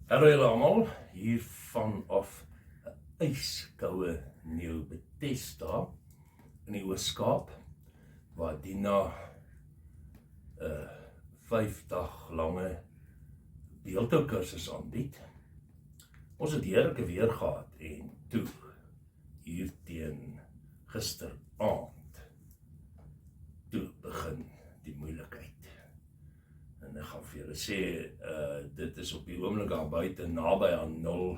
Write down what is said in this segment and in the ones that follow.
Hallo julle almal, hier vanaf 'n yskoue Neo-Bethesda in die Oos-Kaap, waar Dina 'n 5-dag lange beeldhoukursus aanbied. Ons het heerlike weer gehad en toe, hier teen gisteraand, toe begin die moeilikheid. En ek gaan vir julle sê, dit is op die oomblik daar buite naby aan 0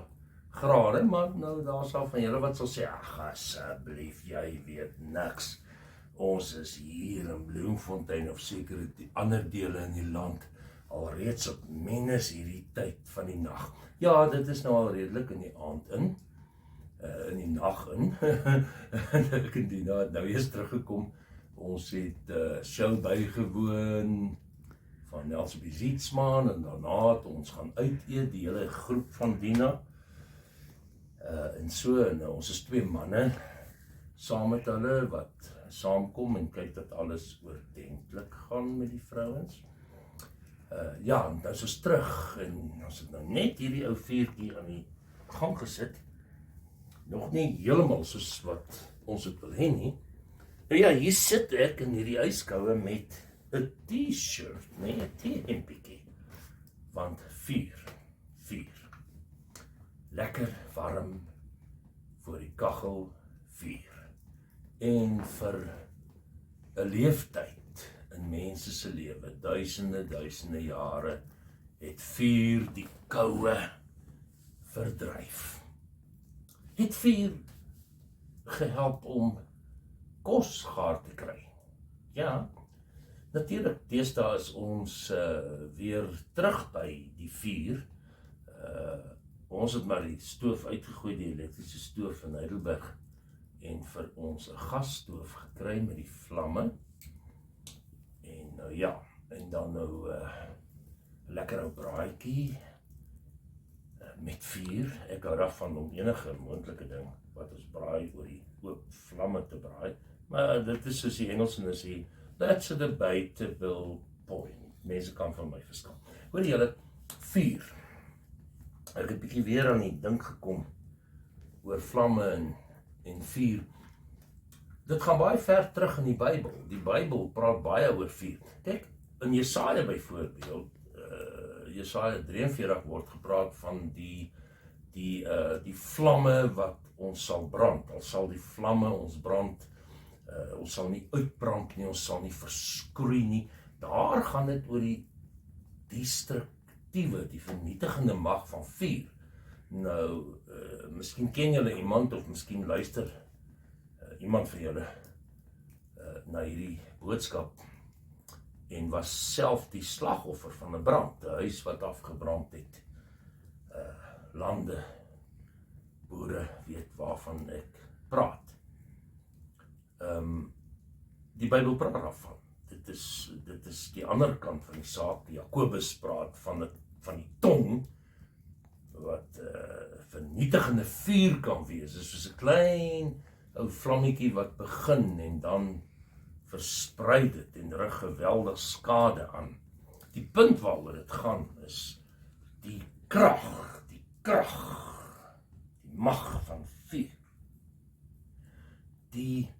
grade, maar nou daar sal van julle wat sal sê, ag asseblief, jy weet niks. Ons is hier in Bloemfontein of seker die ander dele in die land alreeds op minus hierdie tyd van die nag. Ja, dit is nou al redelik in die aand in die nag in. En ek en Dina het nou eers teruggekom. Ons het show bygewoon van Nelsie Zietsman en daarna het ons gaan uit eet, die hele groep van Dina. En so, en ons is 2 manne saam met hulle wat saamkom en kyk dat alles oordentlik gaan met die vrouens. Ja, en nou is ons terug en ons het nou net hierdie ou vuurtjie aan die gang gesit. Nog nie heeltemal soos wat ons het wil hê nie. Nou ja, hier sit ek in hierdie yskoue met 'n t-shirt, nee, 'n T-hempietjie, want 4. Lekker warm voor die kachel 4. En vir 'n leeftyd in mense se lewe, duisende jare, het 4 die koue verdryf. Het 4 gehelp om kos gaar te kry. Ja, natuurlik, deesdae is ons weer terug by die 4. Ons het maar die stoof uitgegooi, die elektriese stoof in Heidelberg, en vir ons 'n gasstoof gekry met die vlamme. En nou ja, en dan nou lekker ou braaitjie met 4. Ek hou daarvan om enige moontlike ding wat ons braai oor die oop vlamme te braai. Maar dit is soos die Engelsene sê, that's a debatable point. Mense kan van my verstaan. Hoor julle, 4. Ek het 'n bietjie weer aan die dink gekom oor vlamme en 4. Dit gaan baie ver terug in die Bybel. Die Bybel praat baie oor 4. Kyk, in Jesaja byvoorbeeld, Jesaja 43 word gepraat van die vlamme wat ons sal brand. Al sal die vlamme ons brand, ons sal nie uitbrand nie, ons sal nie verskroei nie. Daar gaan dit oor die destruktiewe, die vernietigende mag van 4. Nou, miskien ken julle iemand of miskien luister iemand van julle na hierdie boodskap en was self die slagoffer van 'n brand, 'n huis wat afgebrand het. Lande, boere weet waarvan ek praat. Die Bybel praat daarvan. Dit is die ander kant van die saak. Jakobus praat van die tong wat vernietigende vuur kan wees. Dit is soos 'n klein ou vlammetjie wat begin en dan versprei dit en rig geweldig skade aan. Die punt waaroor dit gaan is die krag, die mag van 4. Die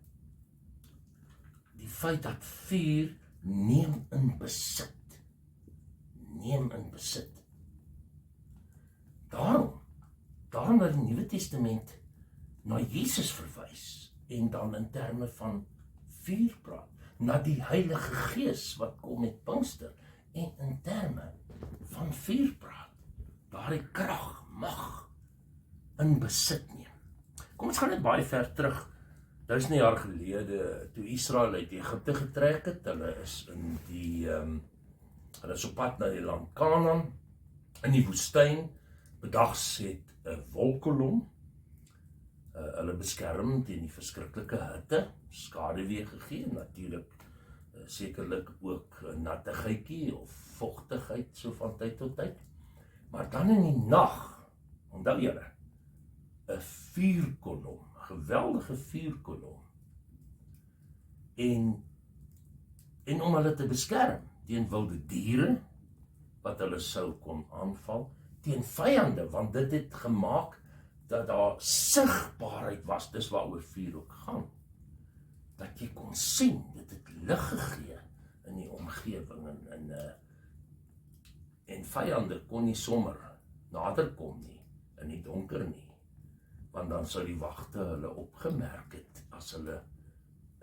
feit dat 4 neem in besit. Daarom dat die Nuwe Testament na Jesus verwys en dan in terme van 4 praat, na die Heilige Gees wat kom met Pinkster en in terme van 4 praat. Daardie krag, mag in besit neem. Kom ons gaan net baie ver terug. Duisende jaar gelede, toe Israel uit Egipte getrek het, hulle is hulle is op pad na die land Kanaan, in die woestyn, bedags het 'n wolkkolom hulle beskerm teen die verskriklike hitte, skaduwee gegee, natuurlik sekerlik ook 'n nattigheidjie of vochtigheid so van tyd tot tyd. Maar dan in die nag, onthou julle, 'n vuurkolom, 'n geweldige vuurkolom. En om hulle te beskerm teen wilde diere wat hulle sou kon aanval, teen vyande, want dit het gemaak dat daar sigbaarheid was, dis waaroor vuur ook gaan. Dat jy kon sien, dit het lig gegee in die omgewing en vyande kon nie sommer nader kom nie, in die donker nie, want dan sou die wagte hulle opgemerk het, as hulle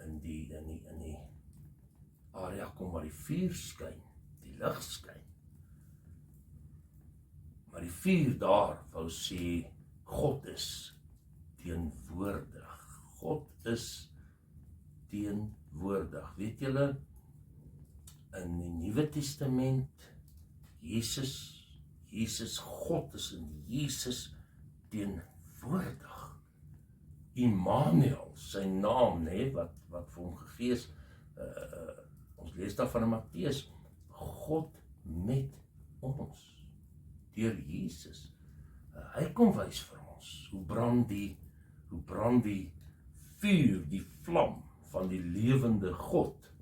in die area kom waar die vuur skyn, die lig skyn. Maar die vuur daar wou sê, God is teenwoordig. God is teenwoordig. Weet julle, in die Nuwe Testament, Jesus, God is in Jesus teenwoordig. Immanuel, sy naam, wat vir hom gegee is, ons lees daarvan in Matteus, God met ons, deur Jesus. Hy kom wys vir ons, hoe brand die vuur, die vlam van die lewende God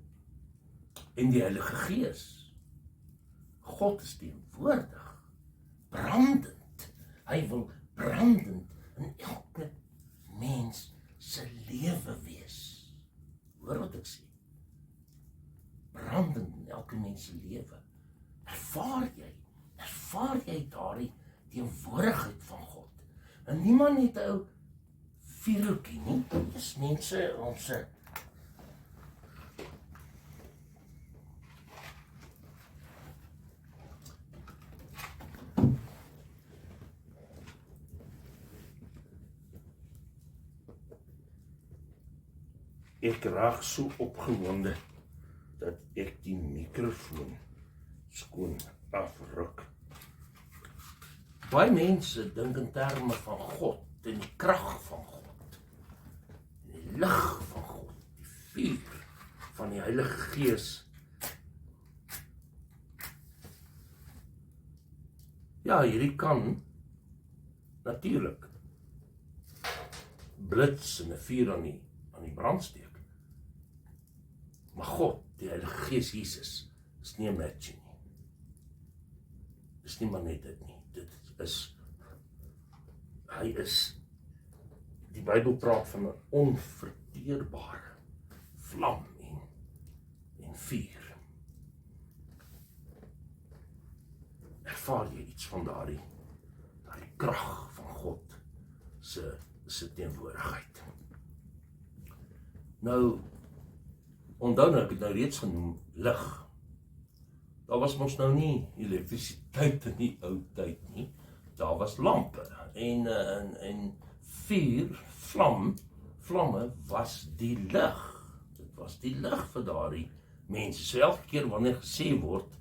en die Heilige Gees. God is teenwoordig, brandend. Hy wil brandend in elke mens se lewe wees. Hoor wat ek sê? Brandend in elke mens se lewe. Ervaar jy daardie teenwoordigheid van God? En niemand het 'n vuurtjie nie. Dis mense, ons ek raak so opgewonde dat ek die mikrofoon skoon afruk. Baie mense dink in terme van God en die krag van God, en die lig van God, die vuur van die Heilige Gees. Ja, hierdie kan natuurlik blits en 'n vuur aan die brand steek. Maar God, die Heilige Gees Jesus, is nie 'n match nie. Dis nie maar net dit nie. Hy is, die Bybel praat van 'n onverteerbare vlam en vuur. Ervaar jy iets van daardie krag van God se teenwoordigheid? Nou, onthou nou, ek het nou reeds genoem, lig. Daar was mos nou nie elektrisiteit in die ou tyd nie. Daar was lampe en vuur, vlamme was die lig. Dit was die lig vir daardie mense. So elke keer wanneer gesê word,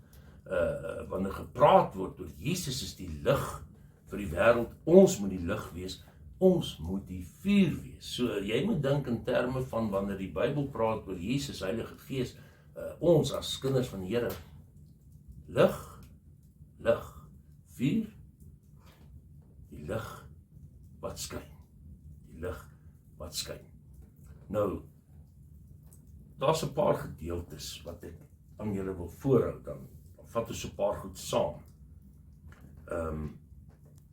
wanneer gepraat word oor Jesus is die lig vir die wêreld, ons moet die lig wees, ons moet die vuur wees. So jy moet dink in terme van wanneer die Bybel praat oor Jesus, Heilige Gees, ons as kinders van die Here, lig, vuur, die lig wat skyn. Nou, daar's 'n paar gedeeltes wat ek aan julle wil voorhou, dan vat ons 'n paar goed saam.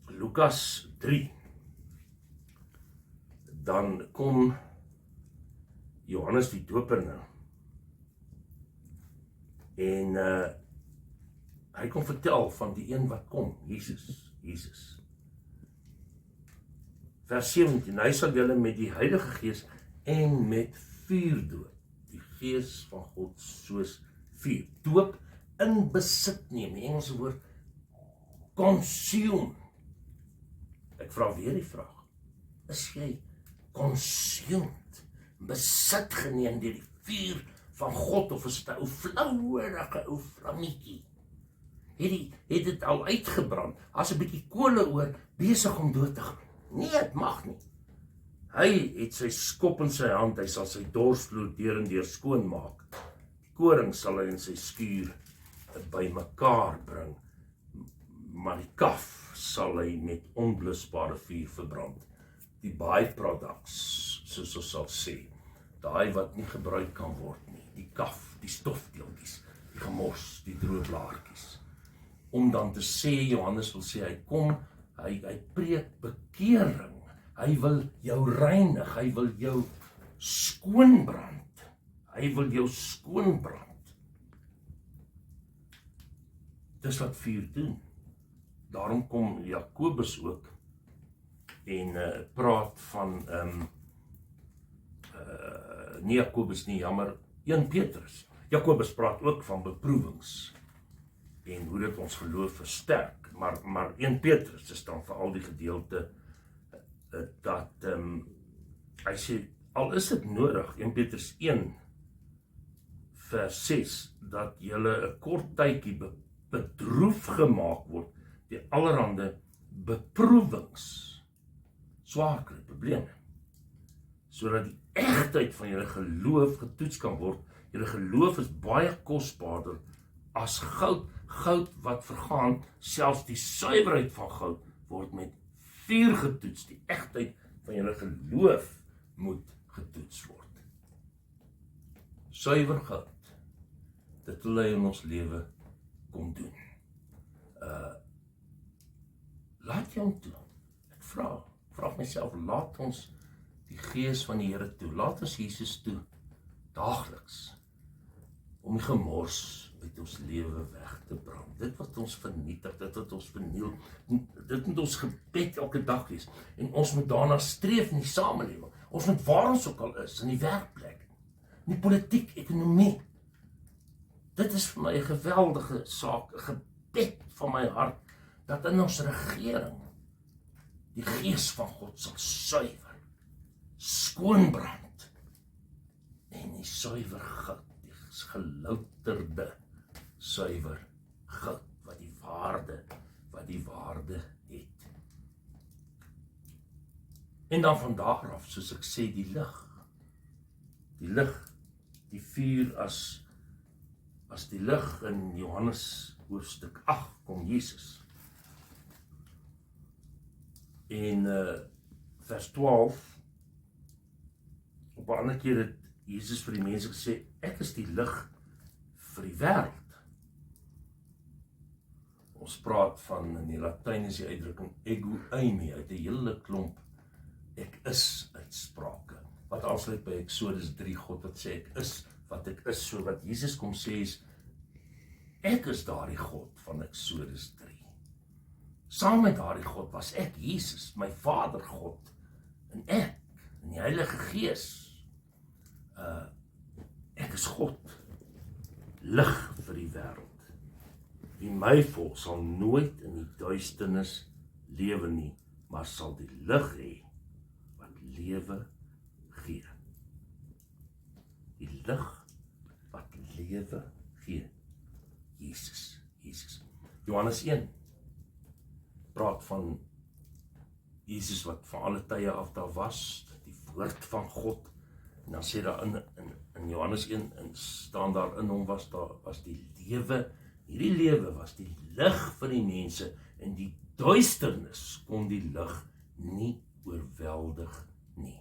Lukas 3, dan kom Johannes die Doper nou, en hy kom vertel van die een wat kom, Jesus. Vers 17, hy sal julle met die Heilige Gees en met vuur doop, die Gees van God soos vuur, doop in besit neem, die Engelse woord consume. Ek vra weer die vraag, is jy consumed, besit geneem deur die vuur van God, of is dit 'n ou flauwerige ou vlammetjie? Het dit al uitgebrand, as 'n bietjie kole oor, besig om dood te gaan? Nee, het mag nie. Hy het sy skop in sy hand, hy sal sy dorsvloer deur en deur skoon maak. Die koring sal hy in sy skuur bymekaar bring, maar die kaf sal hy met onblusbare vuur verbrand. Die byproducts, soos ons sal sê, daai wat nie gebruik kan word nie, die kaf, die stofdeeltjies, die gemors, die droë blaartjies, om dan te sê, Johannes wil sê, hy kom, hy preek bekering, hy wil jou reinig, hy wil jou skoonbrand, hy wil jou skoonbrand. Dis wat vuur doen. Daarom kom Jakobus ook en praat van, nie Jakobus nie, jammer, 1 Petrus. Jakobus praat ook van beproewings en hoe dit ons geloof versterk, maar 1 Petrus is dan vir al die gedeelte dat hy sê, al is dit nodig, 1 Petrus 1 vers 6, dat julle 'n kort tydjie bedroef gemaak word deur allerhande beproewings, swaar kry, probleme, sodat die egtheid van julle geloof getoets kan word. Julle geloof is baie kosbaarder as goud, goud wat vergaan, selfs die suiwerheid van goud word met vuur getoets. Die egtheid van julle geloof moet getoets word. Suiwer goud, dit wil hy in ons lewe kom doen. Laat jy hom toe. Ek vraag myself, laat ons die gees van die Here toe, laat ons Jesus toe, daagliks, om die gemors uit ons lewe weg te brand. Dit wat ons vernietig, dit wat ons verniel, dit moet ons gebed elke dag wees, en ons moet daarna streef in die samelewing, ons moet waar ons ook al is, in die werkplek, in die politiek, ekonomie. Dit is vir my 'n geweldige saak, 'n gebed van my hart, dat in ons regering die gees van God sal suiwer, skoonbrand, en die suiwer goud, die gelouterde suiwer goud, wat die waarde het. En dan van daar af, soos ek sê, die lig, die vuur as die lig in Johannes hoofstuk 8 kom Jesus. En vers 12, op 'n ander keer het Jesus vir die mense gesê, ek is die lig vir die wêreld. Ons praat van, in die Latyn is die uitdrukking ego eimi, uit 'n hele klomp ek is uitsprake, wat aansluit by Exodus 3, God wat sê ek is wat ek is, so wat Jesus kom sê is, ek is daardie God van Exodus 3. Saam met daardie God was ek, Jesus, my Vader God, en ek, en die Heilige Gees. Ek is God, lig vir die wêreld. Wie my volg sal nooit in die duisternis lewe nie, maar sal die lig hê wat lewe gee. Die lig wat lewe gee. Jesus. Johannes 1 praat van Jesus wat van alle tye af daar was, die woord van God. En dan sê daar in Johannes 1 staan daar in hom was die lewe. Hierdie lewe was die lig vir die mense, en die duisternis kon die lig nie oorweldig nie.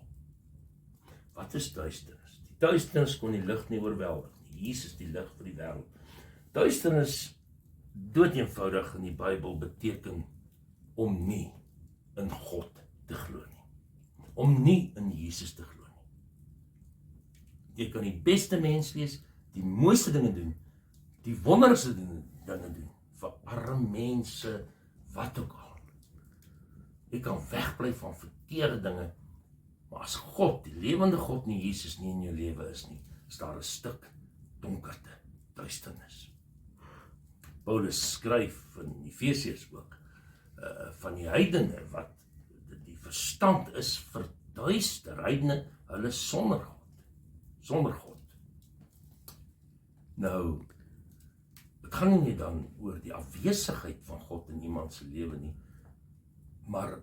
Wat is duisternis? Die duisternis kon die lig nie oorweldig nie. Jesus die lig vir die wêreld. Duisternis, doodeenvoudig in die Bybel, beteken om nie in God te glo nie. Om nie in Jesus te glo nie. Jy kan die beste mens wees, die mooiste dinge doen, die wonderlikste dinge doen, vir arme mense, wat ook al. Jy kan wegbly van verkeerde dinge, maar as God, die lewende God, nie Jesus nie in jou lewe is nie, is daar 'n stuk donkerte, duisternis. Paulus skryf in Efesiërs ook, van die heidene, wat die verstand is verduister, heidene, hulle sonder God. Nou, dit gaan nie dan oor die afwesigheid van God in iemand se lewe nie, maar,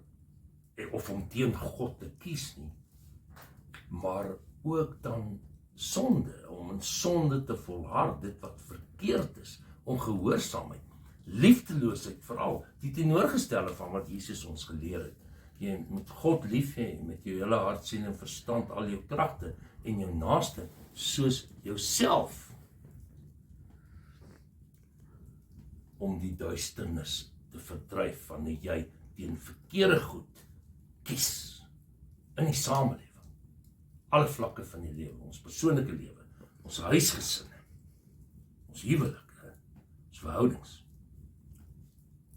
of om teen God te kies nie, maar ook dan sonde, om in sonde te volhard, dit wat verkeerd is, ongehoorsaamheid, liefdeloosheid, veral die teenoorgestelde van wat Jesus ons geleer het. Jy moet God lief hê met jou hele hart, siel en verstand, al jou kragte, en jou naaste soos jouself. om die duisternis te verdryf, wanneer jy teen verkeerde goed kies in die samelewing, alle vlakke van die lewe, ons persoonlike lewe, ons huisgesinne, ons huwelike, ons verhoudings,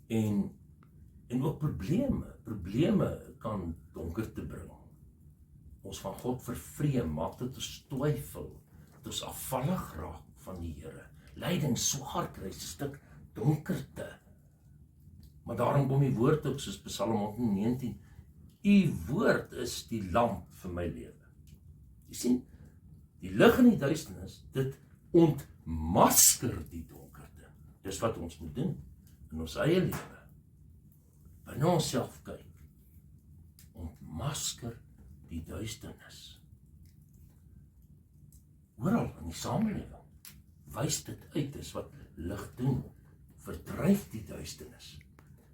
en ook probleme kan donkerte bring. Ons van God vervreem, maak dit ons twyfel, dat ons afvallig raak van die Here. Lyding, swaar kry, 'n stuk donkerte. Maar daarom kom die woord ook, soos Psalm 119, U woord is die lamp vir my lewe. Jy sien, die lig in die duisternis, dit ontmasker die donkerte. Dis wat ons moet doen in ons eie lewe. Binne onsself kyk, ontmasker die duisternis. Oral in die samelewing wys dit uit, is wat lig doen, verdryf die duisternis,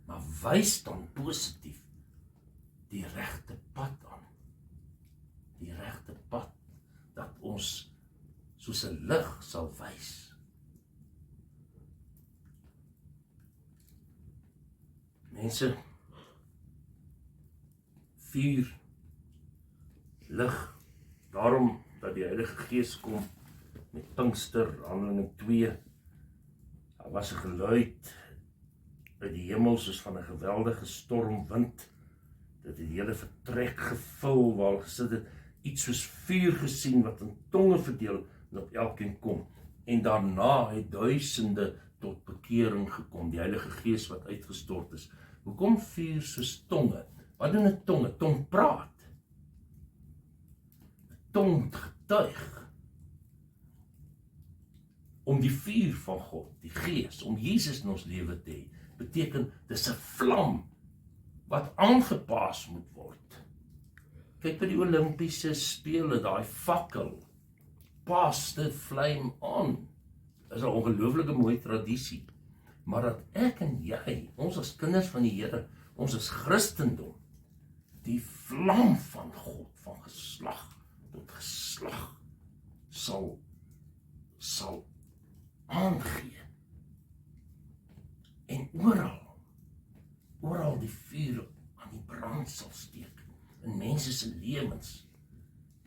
maar wys dan positief die regte pad aan. Die regte pad, dat ons soos 'n lig sal wys. Mense, vuur, lig, daarom dat die Heilige Gees kom met Pinkster, Handelinge 2, daar was 'n geluid uit die hemel soos van 'n geweldige stormwind, dit het die hele vertrek gevul, waar gesit het, iets soos vuur gesien, wat in tonge verdeel, en op elkeen kom, en daarna het duisende tot bekering gekom, die Heilige Gees wat uitgestort is. Hoekom vuur soos tonge? Wat doen 'n tong? 'n Tong praat. 'n Tong getuig. Om die vuur van God, die Gees, om Jesus in ons lewe te hê, beteken, dis 'n vlam, wat aangepaas moet word. Kyk by die Olimpiese spele, daai fakkel, paas the flame on. Is 'n ongelooflike mooi tradisie. Maar dat ek en jy, ons as kinders van die Here, ons as Christendom, die vlam van God, van geslag tot geslag, sal aangee. En oral die vuur aan die brand sal steek, in mense se lewens,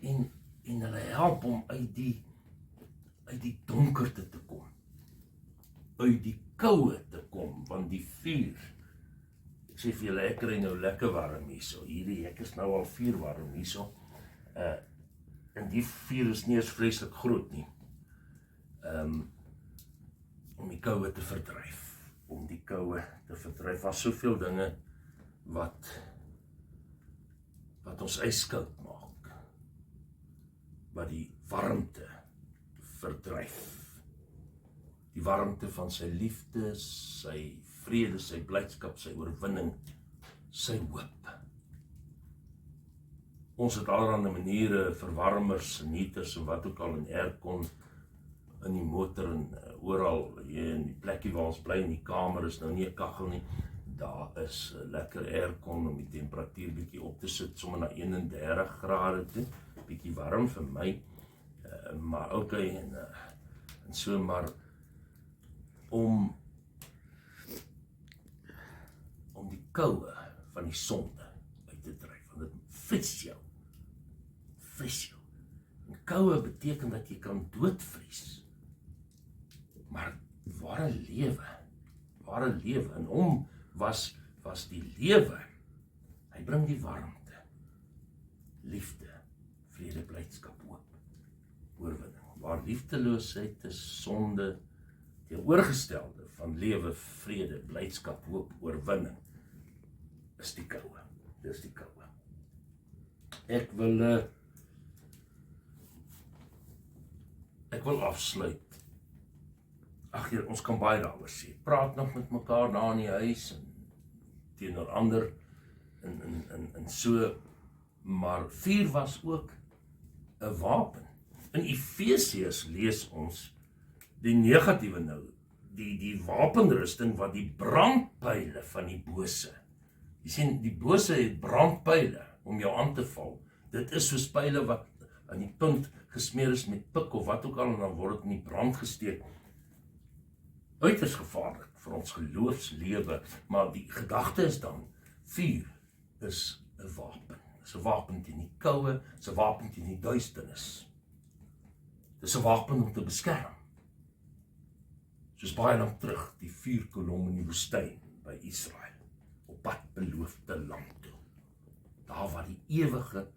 en hulle help om uit die donkerte te kom, uit die koue te kom, want die vuur, ek sê vir julle, ek kry nou lekker warm hierso, hierdie, ek is nou al 4 warm hierso, en die vuur is nie eens vreeslik groot nie, om die koue te verdryf, was soveel dinge, wat ons ijskoud maak, wat die warmte verdryf, die warmte van sy liefde, sy vrede, sy blydskap, sy oorwinning, sy hoop. Ons het allerhande maniere, verwarmers, en heaters, en wat ook al, en aircon, in die motor, en oral, hier in die plekkie waar ons bly, in die kamer, is nou nie 'n kaggel nie, daar is lekker aircon, om die temperatuur bietjie op te sit, sommer na 31 grade toe, bietjie warm vir my, maar okay, en so, maar, om die koue van die sonde uit te dryf, want dit vries jou. En koue beteken dat jy kan doodvries, maar ware lewe, en hom was die lewe, hy bring die warmte, liefde, vrede, blydskap, hoop, oorwinning. Waar liefdeloosheid is sonde, teenoorgestelde van lewe, vrede, blydskap, hoop, oorwinning, is die koue. Dis die koue. Ek wil afsluit. Ag Heer, ons kan baie daaroor sê. Praat nog met mekaar daar in die huis, en teenoor ander, en so, maar vuur was ook 'n wapen. In Efesiërs lees ons die negatiewe nou, die wapenrusting wat die brandpyle van die bose. Jy sien, die bose het brandpyle om jou aan te val. Dit is soos pyle wat aan die punt gesmeer is met pik of wat ook al, en dan word dit in die brand gesteek. Uiters gevaarlik vir ons geloofslewe, maar die gedagte is dan, vuur is 'n wapen. Dis 'n wapen teen die koue, dis 'n wapen teen die duisternis. Dis 'n wapen om te beskerm. Soos baie lank terug, die vuurkolom in die woestyn by Israel, op pad beloofde land toe. Daar waar die ewige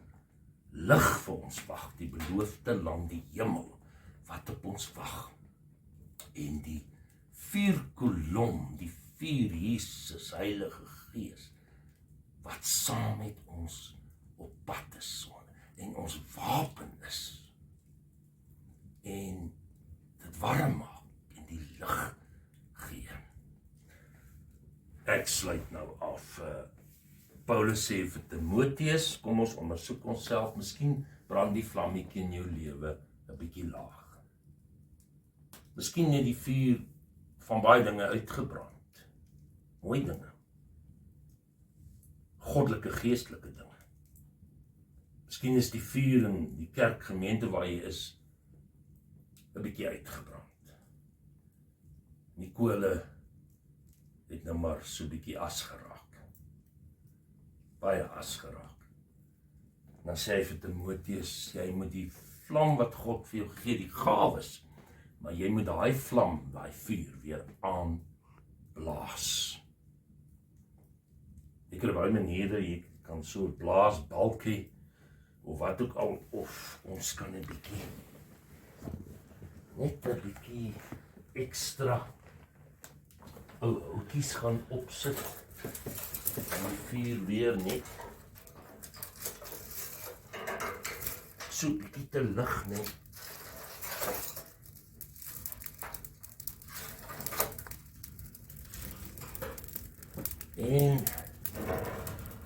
lig vir ons wag, die beloofde land, die hemel, wat op ons wag. En die vuurkolom, die vuur Jesus, Heilige Gees, wat saam met ons op pad is, en ons wapen is, en dit warm maak, en die lig gee. Ek sluit nou af. Paulus sê vir Timoteus, kom ons ondersoek onsself, miskien brand die vlammetjie in jou lewe 'n bietjie laag. Miskien het die vuur van baie dinge uitgebrand. Mooi dinge. Goddelike, geestelike dinge. Miskien is die vuur in die kerkgemeente waar jy is 'n bietjie uitgebrand. Die kole het nou maar so 'n bietjie as geraak. Baie as geraak. Dan sê hy vir Timoteus, jy moet die vlam wat God vir jou gee, die gawes, maar jy moet daai vlam, daai vuur weer aanblaas. Ek het baie maniere, jy kan so 'n blaasbalk hê, of wat ook al, of ons kan 'n bietjie, net 'n bietjie ekstra ou houtjies gaan opsit, en die vuur weer net so 'n bietjie te lig net. En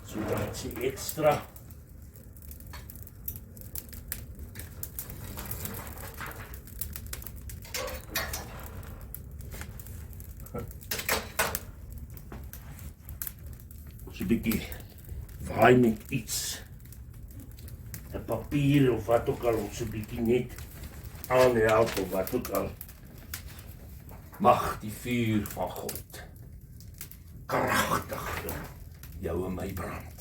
so ietsie ekstra. So 'n bietjie waai met iets, 'n papier of wat ook al, om so 'n bietjie net aanhelp of wat ook al. Mag die vuur van God kragtig jou en my brand.